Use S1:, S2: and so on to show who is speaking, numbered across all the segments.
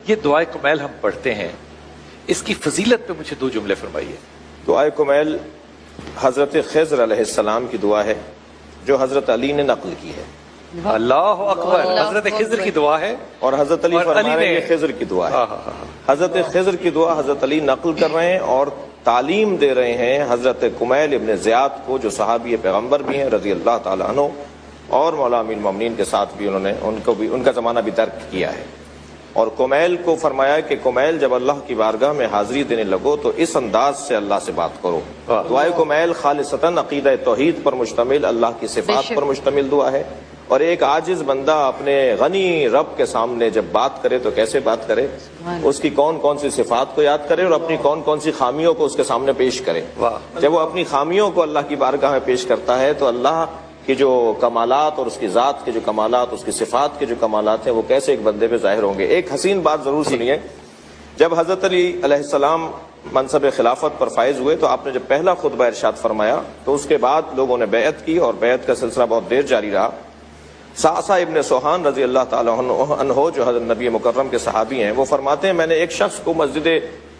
S1: یہ دعائے کمیل ہم پڑھتے ہیں، اس کی فضیلت پہ مجھے دو جملے فرمائیے۔
S2: دعائے کمیل حضرت خضر علیہ السلام کی دعا ہے جو حضرت علی نے نقل کی ہے۔
S1: اللہ اکبر، حضرت خضر کی دعا ہے
S2: اور حضرت علی فرما رہے ہیں یہ خضر کی دعا ہے۔ حضرت خضر کی دعا حضرت علی نقل کر رہے ہیں اور تعلیم دے رہے ہیں حضرت کمیل ابن زیاد کو، جو صحابی پیغمبر بھی ہیں رضی اللہ تعالیٰ عنہ، اور مولا امیر المومنین کے ساتھ بھی انہوں نے ان کا زمانہ بھی ترک کیا ہے۔ اور کمیل کو فرمایا کہ کمیل جب اللہ کی بارگاہ میں حاضری دینے لگو تو اس انداز سے اللہ سے بات کرو۔ دعائے کمیل خالصتاً عقیدہ توحید پر مشتمل، اللہ کی صفات پر مشتمل دعا ہے، اور ایک عاجز بندہ اپنے غنی رب کے سامنے جب بات کرے تو کیسے بات کرے، اس کی کون کون سی صفات کو یاد کرے اور اپنی کون کون سی خامیوں کو اس کے سامنے پیش کرے۔ جب وہ اپنی خامیوں کو اللہ کی بارگاہ میں پیش کرتا ہے تو اللہ کی جو کمالات اور اس کی ذات کے جو کمالات، اس کی صفات کے جو کمالات ہیں وہ کیسے ایک بندے پہ ظاہر ہوں گے۔ ایک حسین بات ضرور سنیے، جب حضرت علی علیہ السلام منصب خلافت پر فائز ہوئے تو آپ نے جب پہلا خطبہ ارشاد فرمایا تو اس کے بعد لوگوں نے بیعت کی، اور بیعت کا سلسلہ بہت دیر جاری رہا۔ سعصع ابن سوحان رضی اللہ تعالیٰ عنہ جو حضرت نبی مکرم کے صحابی ہیں، وہ فرماتے ہیں میں نے ایک شخص کو مسجد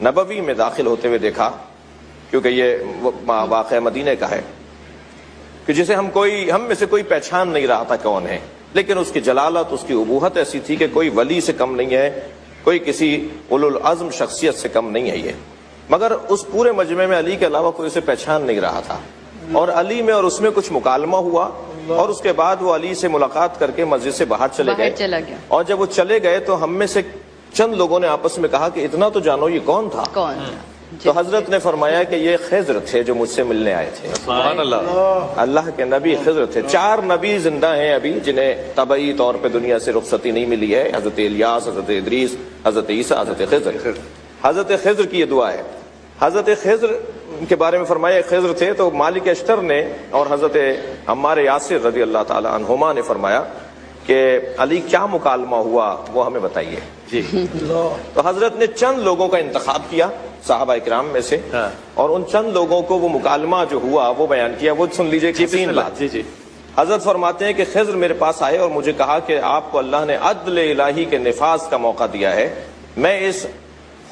S2: نبوی میں داخل ہوتے ہوئے دیکھا، کیونکہ یہ واقعہ مدینہ کا ہے، کہ جسے ہم میں سے کوئی پہچان نہیں رہا تھا کون ہے، لیکن اس کی جلالت، اس کی ابوہت ایسی تھی کہ کوئی ولی سے کم نہیں ہے، کوئی کسی اولو العزم شخصیت سے کم نہیں ہے یہ، مگر اس پورے مجمع میں علی کے علاوہ کوئی اسے پہچان نہیں رہا تھا۔ اور علی میں اور اس میں کچھ مکالمہ ہوا، اور اس کے بعد وہ علی سے ملاقات کر کے مسجد سے باہر چلے گئے، اور جب وہ چلے گئے تو ہم میں سے چند لوگوں نے آپس میں کہا کہ اتنا تو جانو یہ کون تھا؟ تو حضرت نے فرمایا کہ یہ خضر تھے جو مجھ سے ملنے آئے تھے۔
S1: سبحان اللہ،
S2: اللہ کے نبی خضر تھے۔ 4 نبی زندہ ہیں ابھی جنہیں طبعی طور پہ دنیا سے رخصتی نہیں ملی ہے، حضرت الیاس، حضرت ادریس، حضرت عیسیٰ، حضرت خضر۔ حضرت خضر کی یہ دعا ہے۔ حضرت خضر کے بارے میں فرمایا خضر تھے تو مالک اشتر نے اور حضرت عمار یاسر رضی اللہ تعالی عنہما نے فرمایا کہ علی کیا مکالمہ ہوا وہ ہمیں بتائیے۔
S1: جی،
S2: تو حضرت نے چند لوگوں کا انتخاب کیا صحابہ کرام میں سے، اور ان چند لوگوں کو وہ مکالمہ جو ہوا وہ بیان کیا، وہ سن لیجئے تین بات۔
S1: جی جی،
S2: حضرت فرماتے ہیں کہ خضر میرے پاس آئے اور مجھے کہا کہ آپ کو اللہ نے عدل الہی کے نفاذ کا موقع دیا ہے، میں اس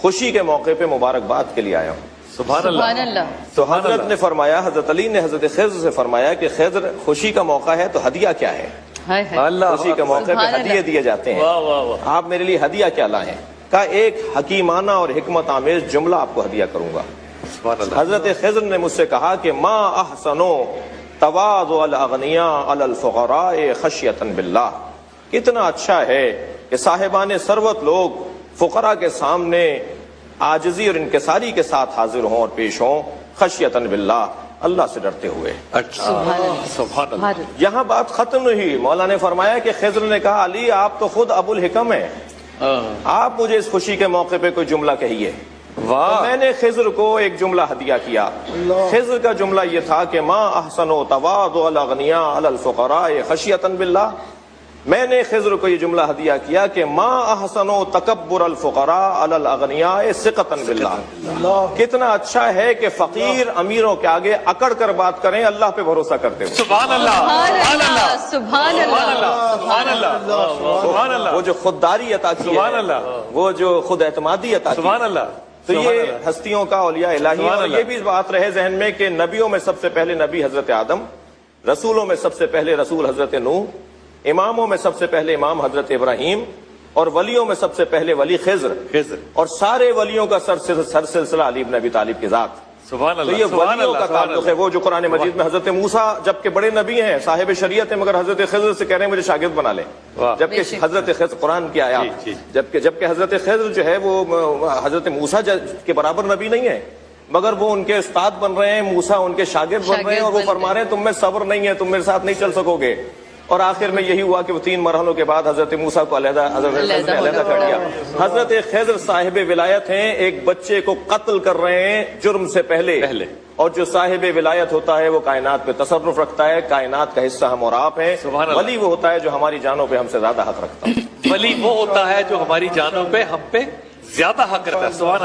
S2: خوشی کے موقع پہ مبارکباد کے لیے آیا ہوں۔
S1: سبحان اللہ۔
S2: تو حضرت نے فرمایا، حضرت علی نے حضرت خضر سے فرمایا کہ خضر خوشی کا موقع ہے تو ہدیہ کیا ہے؟ خوشی کے موقع پہ ہدیے دیے جاتے ہیں، آپ میرے لیے ہدیہ کیا لائیں؟ کا ایک حکیمانہ اور حکمت آمیز جملہ آپ کو ہدیہ کروں گا۔ حضرت خضر نے مجھ سے کہا کہ ما احسنو تواضع الاغنیاء علی الفقراء خشیۃ باللہ، کتنا اچھا ہے کہ صاحبان ثروت لوگ فقراء کے سامنے عاجزی اور انکساری کے ساتھ حاضر ہوں اور پیش ہوں، خشیۃ باللہ، اللہ سے ڈرتے ہوئے۔
S1: سبحان اللہ۔
S2: یہاں بات ختم نہیں، مولا نے فرمایا کہ خضر نے کہا علی آپ تو خود ابو الحکم ہیں، آپ مجھے اس خوشی کے موقع پہ کوئی جملہ کہیے۔ تو میں نے خضر کو ایک جملہ ہدیہ کیا۔ خضر کا جملہ یہ تھا کہ ما احسن تواضع الاغنیاء علی الفقراء خشیۃ باللہ، میں نے خضر کو یہ جملہ ہدیہ کیا کہ ما احسن تکبر الفقراء علی الاغنیاء ثقۃ باللہ، کتنا اچھا ہے کہ فقیر امیروں کے آگے اکڑ کر بات کریں اللہ پہ بھروسہ کرتے ہوئے۔
S1: سبحان اللہ، سبحان اللہ،
S3: سبحان اللہ،
S1: سبحان اللہ، سبحان اللہ،
S2: وہ جو خودداری عطا کی
S1: سبحان
S2: ہے،
S1: اللہ،
S2: وہ جو خود اعتمادی عطا کی،
S1: سبحان اللہ،
S2: تو یہ ہستیوں کا اولیاء الہی۔ اور یہ بھی بات رہے ذہن میں کہ نبیوں میں سب سے پہلے نبی حضرت آدم، رسولوں میں سب سے پہلے رسول حضرت نوح، اماموں میں سب سے پہلے امام حضرت ابراہیم، اور ولیوں میں سب سے پہلے ولی خضر، اور سارے ولیوں کا سر سلسلہ علی بن ابی طالب کی ذات۔
S1: سبحان
S2: تو
S1: اللہ،
S2: یہ
S1: سبحان
S2: ولیوں کا
S1: اللہ،
S2: تعلق ہے۔ وہ جو قرآن مجید میں حضرت موسیٰ جبکہ بڑے نبی ہیں، صاحب شریعت ہیں، مگر حضرت خضر سے کہہ رہے ہیں مجھے شاگرد بنا لیں، جبکہ حضرت خضر قرآن کی آیات، جبکہ حضرت خضر جو ہے وہ حضرت موسیٰ کے برابر نبی نہیں ہے، مگر وہ ان کے استاد بن رہے ہیں، موسیٰ ان کے شاگرد بن رہے ہیں، اور وہ فرما رہے ہیں تم میں صبر نہیں ہے، تم میرے ساتھ نہیں چل سکو گے۔ اور آخر میں یہی ہوا کہ وہ 3 مرحلوں کے بعد حضرت موسیٰ کو حضرت خضر نے علیحدہ کر دیا۔ حضرت خضر صاحب ولایت ہیں، ایک بچے کو قتل کر رہے ہیں جرم سے پہلے، اور جو صاحب ولایت ہوتا ہے وہ کائنات پہ تصرف رکھتا ہے، کائنات کا حصہ ہم اور آپ ہیں۔ ولی وہ ہوتا ہے جو ہماری جانوں پہ ہم سے زیادہ حق رکھتا ہے۔
S1: ولی وہ ہوتا ہے جو ہماری جانوں پہ ہم پہ زیادہ حق رکھتا ہے۔ سبحان اللہ۔